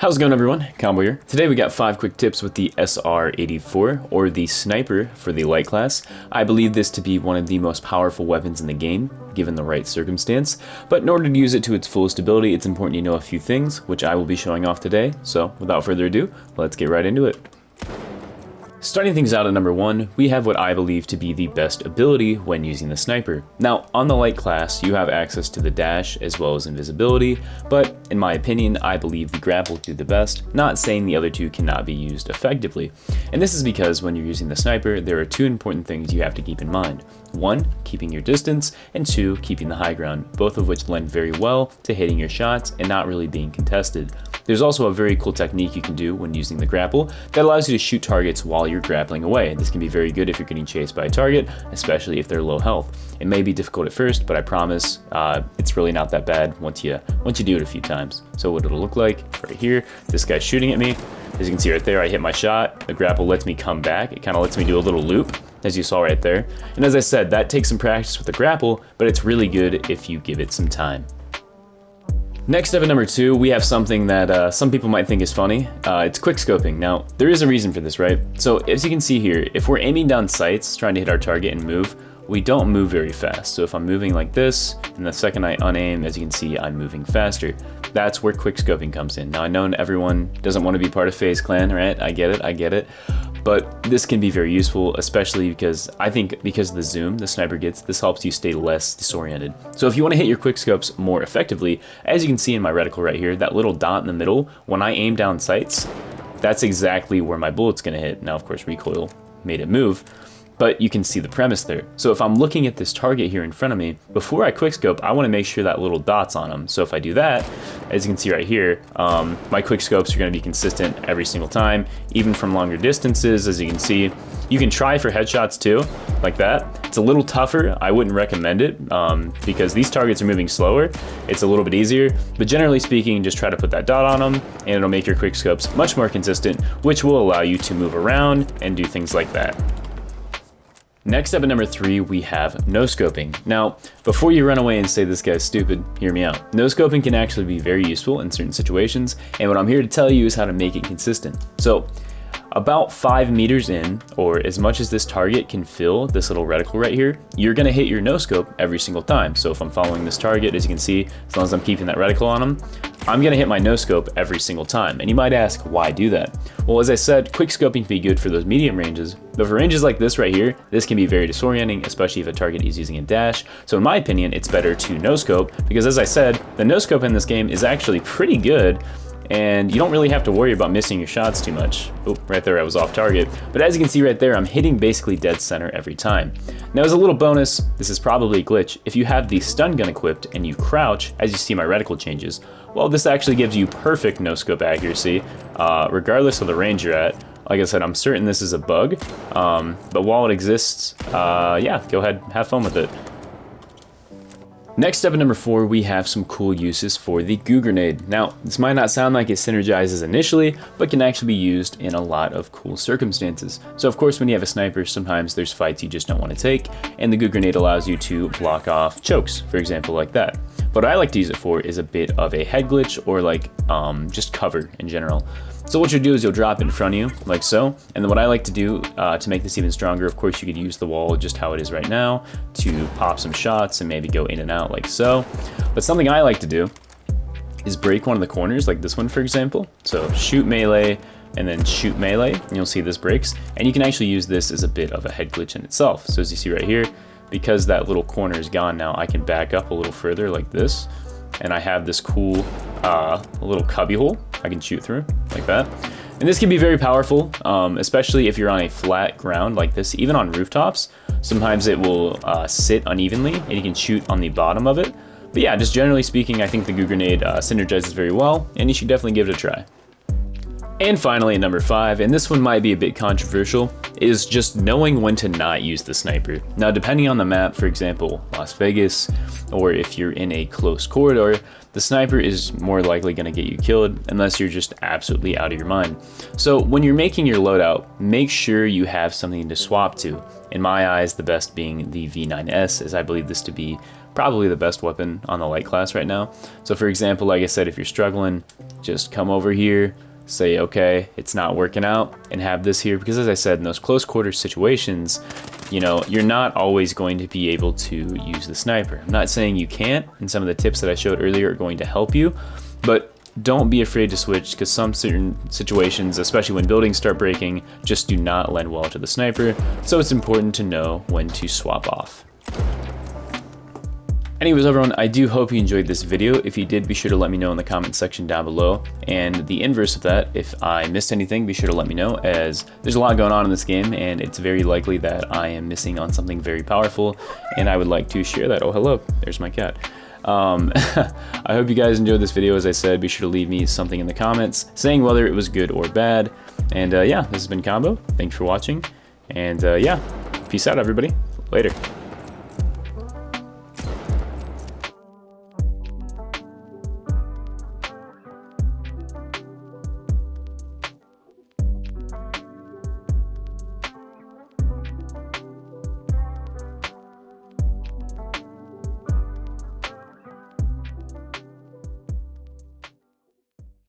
How's it going, everyone? Combo here. Today we got 5 quick tips with the SR-84, or the sniper for the light class. I believe this to be one of the most powerful weapons in the game, given the right circumstance. But in order to use it to its fullest ability, it's important you know a few things, which I will be showing off today. So without further ado, let's get right into it. Starting things out at number 1, we have what I believe to be the best ability when using the sniper. Now, on the light class, you have access to the dash as well as invisibility, but in my opinion, I believe the grapple do the best, not saying the other two cannot be used effectively. And this is because when you're using the sniper, there are 2 important things you have to keep in mind. 1, keeping your distance, and 2, keeping the high ground, both of which lend very well to hitting your shots and not really being contested. There's also a very cool technique you can do when using the grapple that allows you to shoot targets while you're grappling away. This can be very good if you're getting chased by a target, especially if they're low health. It may be difficult at first, but I promise it's really not that bad once you do it a few times. So what it'll look like right here, this guy's shooting at me. As you can see right there, I hit my shot. The grapple lets me come back. It kind of lets me do a little loop, as you saw right there. And as I said, that takes some practice with the grapple, but it's really good if you give it some time. Next up at number 2, we have something that some people might think is funny. It's quickscoping. Now, there is a reason for this, right? So as you can see here, if we're aiming down sights, trying to hit our target and move, we don't move very fast. So if I'm moving like this, and the second I unaim, as you can see, I'm moving faster. That's where quickscoping comes in. Now, I know everyone doesn't want to be part of FaZe Clan, right? I get it. But this can be very useful, especially because I think because of the zoom the sniper gets, this helps you stay less disoriented. So if you want to hit your quickscopes more effectively, as you can see in my reticle right here, that little dot in the middle, when I aim down sights, that's exactly where my bullet's going to hit. Now, of course, recoil made it move, but you can see the premise there. So if I'm looking at this target here in front of me, before I quickscope, I want to make sure that little dot's on him. So if I do that, as you can see right here, my quickscopes are going to be consistent every single time, even from longer distances. As you can see, you can try for headshots too, like that. It's a little tougher. I wouldn't recommend it because these targets are moving slower. It's a little bit easier, but generally speaking, just try to put that dot on them and it'll make your quickscopes much more consistent, which will allow you to move around and do things like that. Next up at number 3, we have no-scoping. Now, before you run away and say this guy's stupid, hear me out. No-scoping can actually be very useful in certain situations, and what I'm here to tell you is how to make it consistent. So, about 5 meters in, or as much as this target can fill this little reticle right here, you're gonna hit your no-scope every single time. So if I'm following this target, as you can see, as long as I'm keeping that reticle on him, I'm gonna hit my no-scope every single time. And you might ask, why do that? Well, as I said, quickscoping can be good for those medium ranges, but for ranges like this right here, this can be very disorienting, especially if a target is using a dash. So in my opinion, it's better to no-scope, because as I said, the no-scope in this game is actually pretty good, and you don't really have to worry about missing your shots too much. Oh, right there I was off target. But as you can see right there, I'm hitting basically dead center every time. Now as a little bonus, this is probably a glitch, if you have the stun gun equipped and you crouch, as you see my reticle changes, well, this actually gives you perfect no-scope accuracy, regardless of the range you're at. Like I said, I'm certain this is a bug, but while it exists, yeah, go ahead, have fun with it. Next up at number 4, we have some cool uses for the Goo Grenade. Now, this might not sound like it synergizes initially, but can actually be used in a lot of cool circumstances. So of course, when you have a sniper, sometimes there's fights you just don't want to take, and the Goo Grenade allows you to block off chokes, for example, like that. What I like to use it for is a bit of a head glitch, or like just cover in general. So what you'll do is you'll drop it in front of you, like so, and then what I like to do to make this even stronger, of course you could use the wall just how it is right now to pop some shots and maybe go in and out like so. But something I like to do is break one of the corners, like this one for example. So shoot melee, and then shoot melee, and you'll see this breaks. And you can actually use this as a bit of a head glitch in itself. So as you see right here, because that little corner is gone now, I can back up a little further like this, and I have this cool little cubby hole I can shoot through like that. And this can be very powerful, especially if you're on a flat ground like this. Even on rooftops, sometimes it will sit unevenly and you can shoot on the bottom of it. But yeah, just generally speaking, I think the Goo Grenade synergizes very well, and you should definitely give it a try. And finally, at number 5, and this one might be a bit controversial, is just knowing when to not use the sniper. Now, depending on the map, for example, Las Vegas, or if you're in a close corridor, the sniper is more likely going to get you killed unless you're just absolutely out of your mind. So when you're making your loadout, make sure you have something to swap to. In my eyes, the best being the V9S, as I believe this to be probably the best weapon on the light class right now. So for example, like I said, if you're struggling, just come over here, say, okay, it's not working out, and have this here, because as I said, in those close quarters situations, you know, you're not always going to be able to use the sniper. I'm not saying you can't, and some of the tips that I showed earlier are going to help you, but don't be afraid to switch, because some certain situations, especially when buildings start breaking, just do not lend well to the sniper, so it's important to know when to swap off. Anyways, everyone, I do hope you enjoyed this video. If you did, be sure to let me know in the comment section down below. And the inverse of that, if I missed anything, be sure to let me know, as there's a lot going on in this game, and it's very likely that I am missing on something very powerful, and I would like to share that. Oh, hello, there's my cat. I hope you guys enjoyed this video. As I said, be sure to leave me something in the comments saying whether it was good or bad. And yeah, this has been Combo. Thanks for watching. And yeah, peace out, everybody. Later.